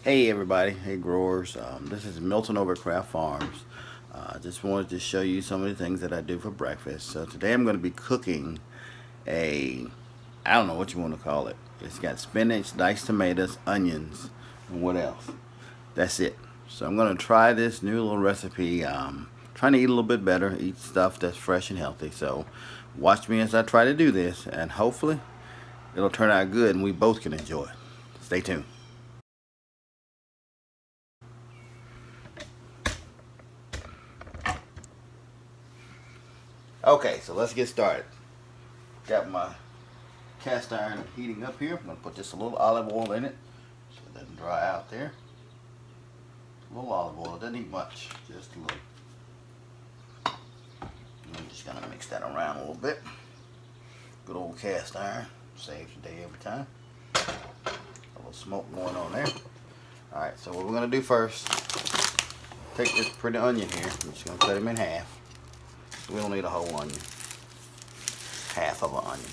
Hey everybody, hey growers. This is Milton over at Craft Farms. Just wanted to show you some of the things that I do for breakfast. So today I'm going to be cooking a, I don't know what you want to call it. It's got spinach, diced tomatoes, onions, and what else? That's it. So I'm going to try this new little recipe. Trying to eat a little bit better, eat stuff that's fresh and healthy. So watch me as I try to do this, and hopefully it'll turn out good and we both can enjoy it. Stay tuned. Okay, so let's get started. Got my cast iron heating up here. I'm going to put just a little olive oil in it so it doesn't dry out there. A little olive oil, it doesn't need much, just a little. I'm just going to mix that around a little bit. Good old cast iron, saves the day every time. A little smoke going on there. Alright, so what we're going to do first, take this pretty onion here. I'm just going to cut him in half. We don't need a whole onion. Half of an onion.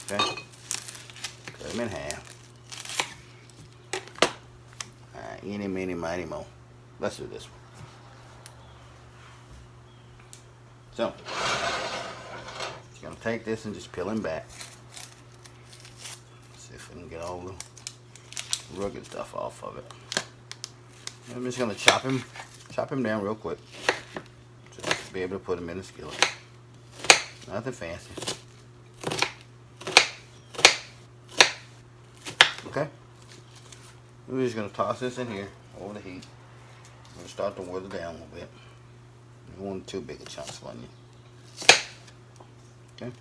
Okay? Cut them in half. Alright, eeny, meeny, miny, mo. Let's do this one. So, just gonna take this and just peel him back. See if we can get all the rugged stuff off of it. And I'm just gonna chop him down real quick. Be able to put them in the skillet. Nothing fancy. Okay. We're just going to toss this in here over the heat. We're going to start to weather down a little bit. You don't want too big a chunks of onion. Okay.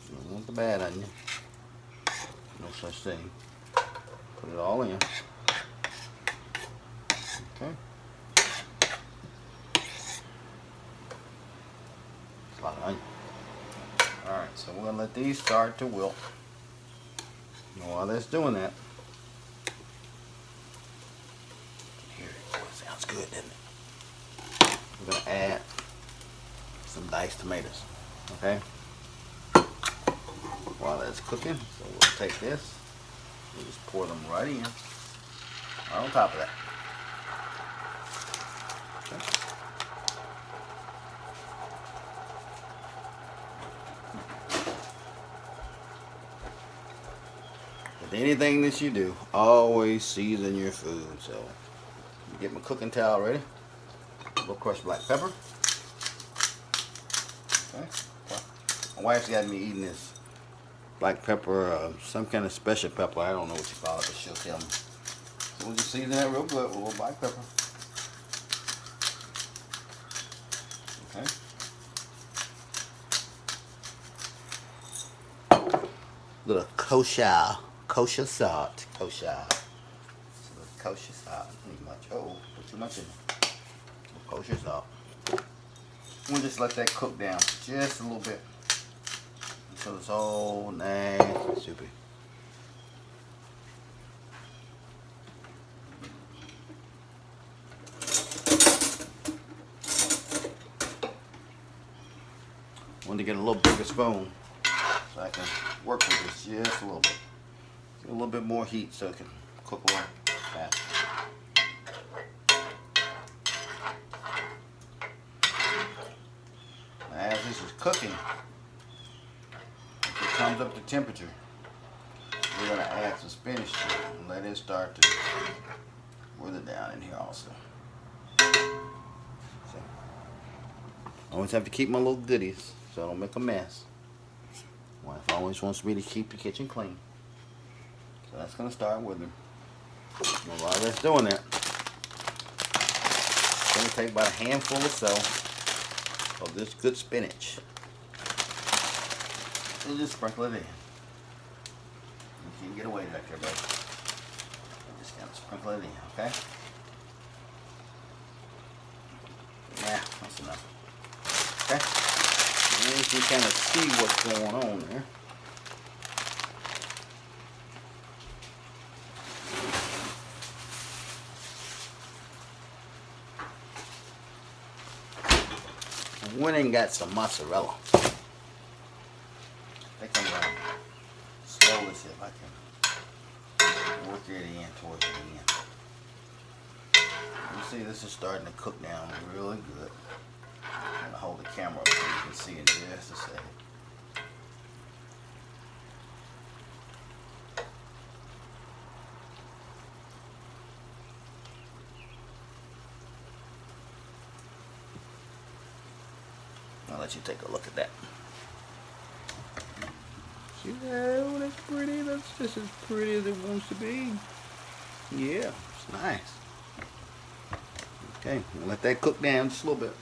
You don't want the bad onion. No such thing. Put it all in. Okay. A lot of onion. Alright, so we're going to let these start to wilt. And while that's doing that, here it goes. Sounds good, doesn't it? We're going to add some diced tomatoes. Okay? While that's cooking, so we'll take this, we'll just pour them right in, right on top of that. Okay. Anything that you do, always season your food. So, get my cooking towel ready. A little crushed black pepper. Okay. My wife's got me eating this black pepper, some kind of special pepper. I don't know what you call it, but she'll tell me. So we'll just season that real good with a little black pepper. Okay. Little kosher salt. Kosher salt. Not much. Oh, put too much in there. Kosher salt. We'll just let that cook down just a little bit until it's all nice and soupy. I want to get a little bigger spoon so I can work with this just a little bit. Get a little bit more heat so it can cook a little faster. Now as this is cooking, if it comes up to temperature, we're going to add some spinach to it and let it start to wither down in here also. So, I always have to keep my little goodies so I don't make a mess. My wife always wants me to keep the kitchen clean. So that's going to start withering. And while that's doing that, it's going to take about a handful or so of this good spinach. And just sprinkle it in. You can't get away back there, buddy. Just kind of sprinkle it in, okay? Yeah, that's enough. Okay? And you can kind of see what's going on there. I went and got some mozzarella. I think I'm going to slowly see if I can flicker it in towards the end. You see this is starting to cook down really good. I'm going to hold the camera up so you can see in just a second. I'll let you take a look at that. See that? Oh, that's pretty. That's just as pretty as it wants to be. Yeah, it's nice. Okay, we'll let that cook down just a little bit.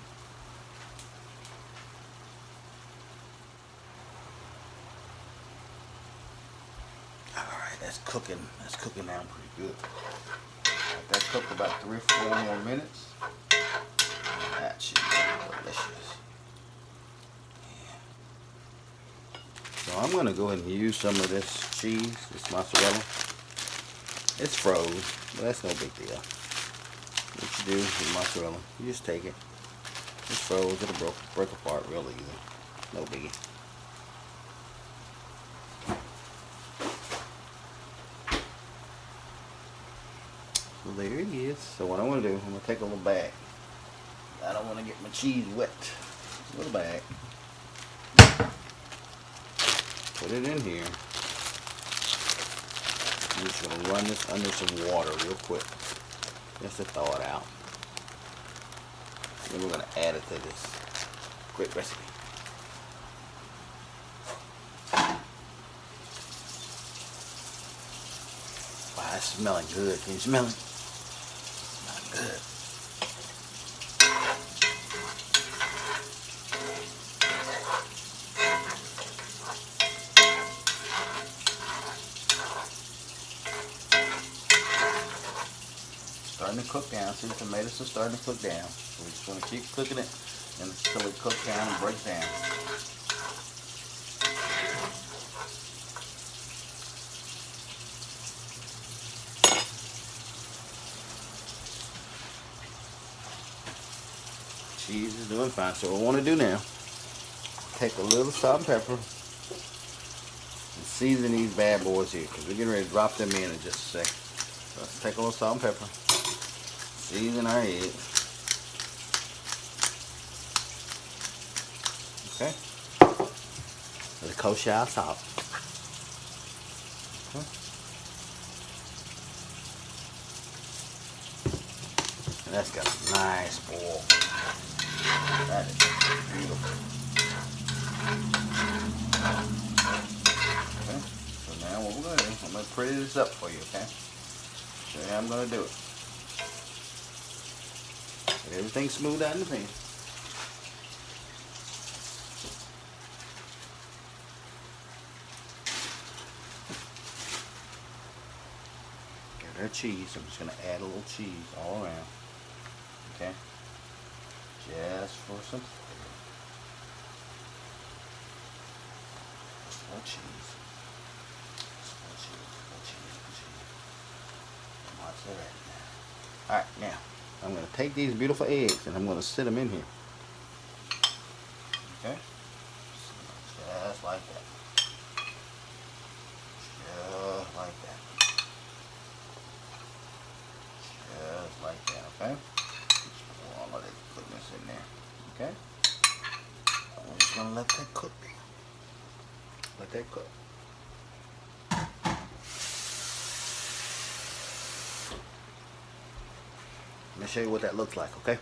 Alright, that's cooking. That's cooking down pretty good. Let that cook about 3 or 4 more minutes. That should be delicious. So I'm going to go ahead and use some of this cheese, this mozzarella. It's froze, but that's no big deal. What you do with mozzarella, you just take it. It's froze, it'll break apart real easy. No biggie. So there it is. So what I'm going to do, I'm going to take a little bag. I don't want to get my cheese wet. A little bag. Put it in here. I'm just going to run this under some water real quick, just to thaw it out. Then we're going to add it to this great recipe. Wow, it's smelling good. Can you smell it? Smelling good. Starting to cook down. See, the tomatoes are starting to cook down. So we're just going to keep cooking it until it cooks down and breaks down. Cheese is doing fine. So what I want to do now, take a little salt and pepper and season these bad boys here, because we're getting ready to drop them in just a second. So let's take a little salt and pepper. Season our eggs. Okay. With a kosher salt. Okay. And that's got a nice boil. That is beautiful. Okay. So now what we're going to do, I'm going to pretty this up for you, okay? Show you how I'm going to do it. Get everything smooth out in the pan. Get our cheese. I'm just going to add a little cheese all around. Okay? Just for some flavor. Just more cheese. Just more cheese. More cheese. More cheese. Mozzarella. Alright, now. I'm going to take these beautiful eggs and I'm going to sit them in here. Okay? Just like that. Just like that. Just like that, okay? Just pour all of that goodness in there. Okay? I'm just going to let that cook. Let that cook. Let me show you what that looks like, okay?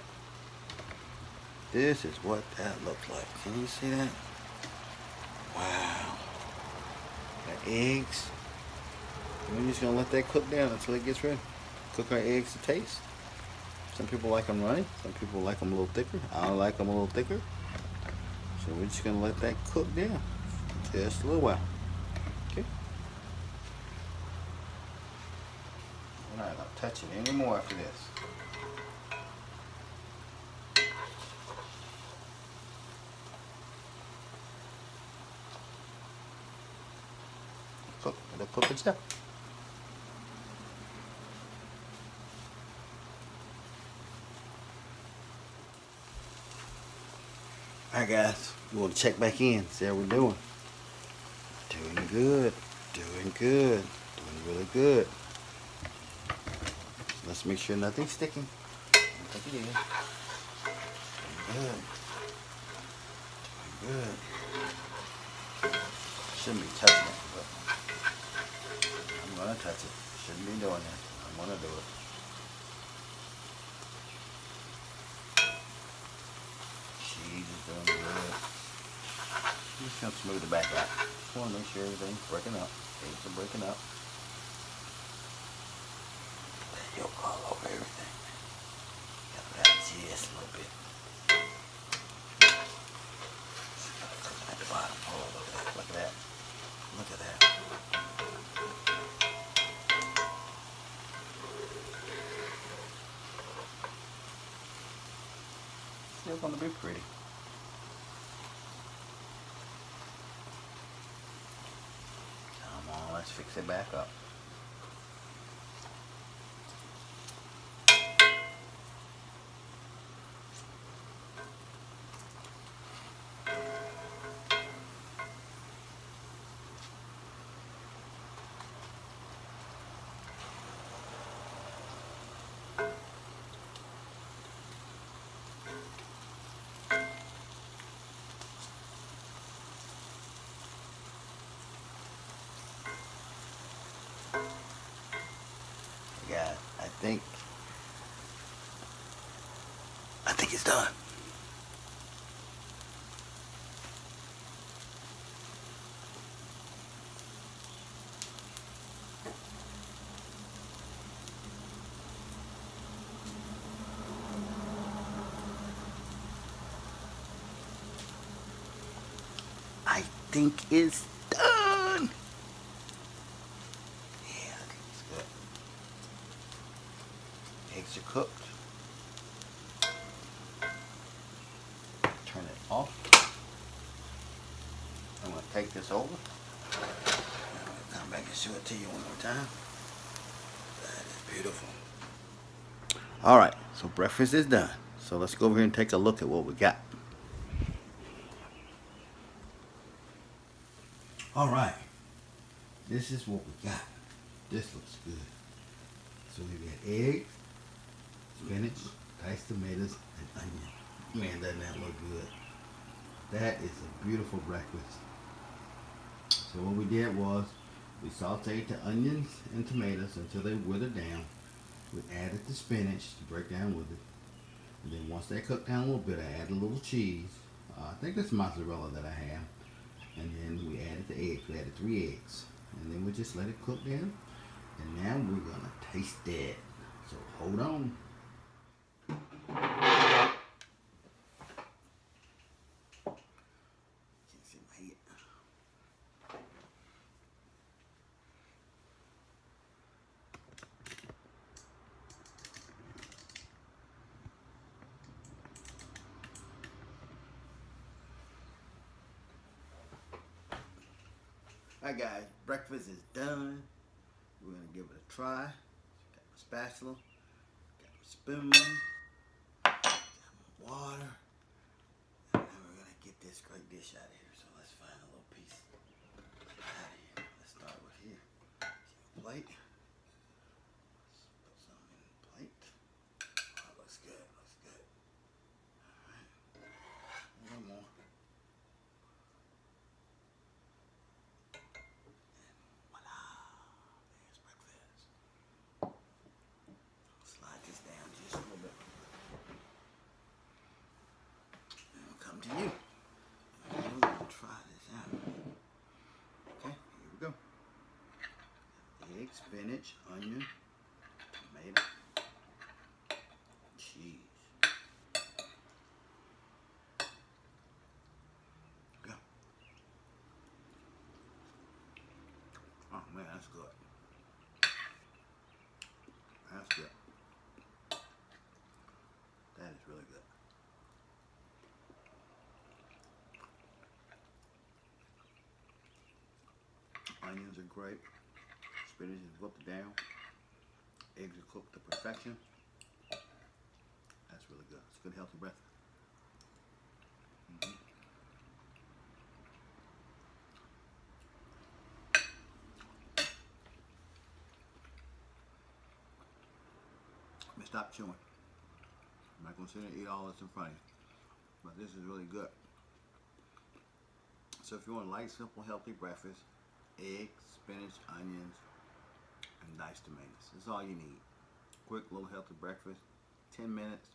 This is what that looks like. Can you see that? Wow. Got eggs. We're just gonna let that cook down until it gets ready. Cook our eggs to taste. Some people like them runny. Some people like them a little thicker. I like them a little thicker. So we're just gonna let that cook down just a little while. Okay. We're not gonna touch it anymore after this. Cook. It'll cook itself. Alright guys, we want to check back in, see how we're doing. Doing good, doing good, doing really good. Let's make sure nothing's sticking. I don't think it is. Good. Good. Shouldn't be touching it, but I'm gonna touch it. Shouldn't be doing it. I'm gonna do it. Cheese is doing good. I'm just gonna smooth it back out. Just wanna make sure everything's breaking up. Eggs are breaking up. That yolk all over everything. Got that just a little bit. At the bottom. Oh, look at that. Look at that. Look at that. Still gonna be pretty. Come on, let's fix it back up. Guys, I think it's done. I think it's done. Yeah, I think it's good. Eggs are cooked. Turn it off. I'm going to take this over. I'm going to come back and show it to you one more time. That is beautiful. Alright, so breakfast is done. So let's go over here and take a look at what we got. Alright, this is what we got. This looks good. So we got eggs, spinach, diced tomatoes, and onion. Man, doesn't that look good? That is a beautiful breakfast. So what we did was we sauteed the onions and tomatoes until they withered down. We added the spinach to break down with it. And then once they cooked down a little bit, I added a little cheese. I think that's mozzarella that I have. And then we added the eggs. We added 3 eggs. And then we just let it cook down. And now we're going to taste it. So hold on. Can't see my head. Alright guys, breakfast is done. We're going to give it a try. Got my spatula, got my spoon, got my water. And now we're going to get this great dish out of here. So let's find a little piece out of here. Let's start with here. Plate. Let's put some in the plate. Oh, it looks good, looks good. Alright. One more. To you. Okay, we're going to try this out. Okay, here we go. Egg, spinach, onion, tomato, cheese. Go. Oh man, that's good. That's good. That is really good. Onions are great. Spinach is whipped down. Eggs are cooked to perfection. That's really good. It's a good healthy breakfast. stop chewing. I'm not going to sit and eat all this in front of you. But this is really good. So if you want a light, simple, healthy breakfast, eggs, spinach, onions, and diced tomatoes. That's all you need. Quick little healthy breakfast. 10 minutes.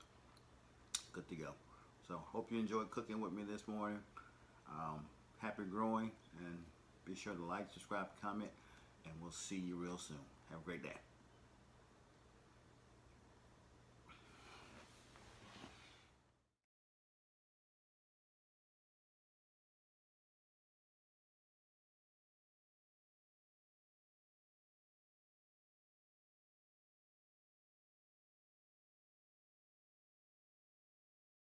Good to go. So hope you enjoyed cooking with me this morning. Happy growing, and be sure to like, subscribe, comment, and we'll see you real soon. Have a great day.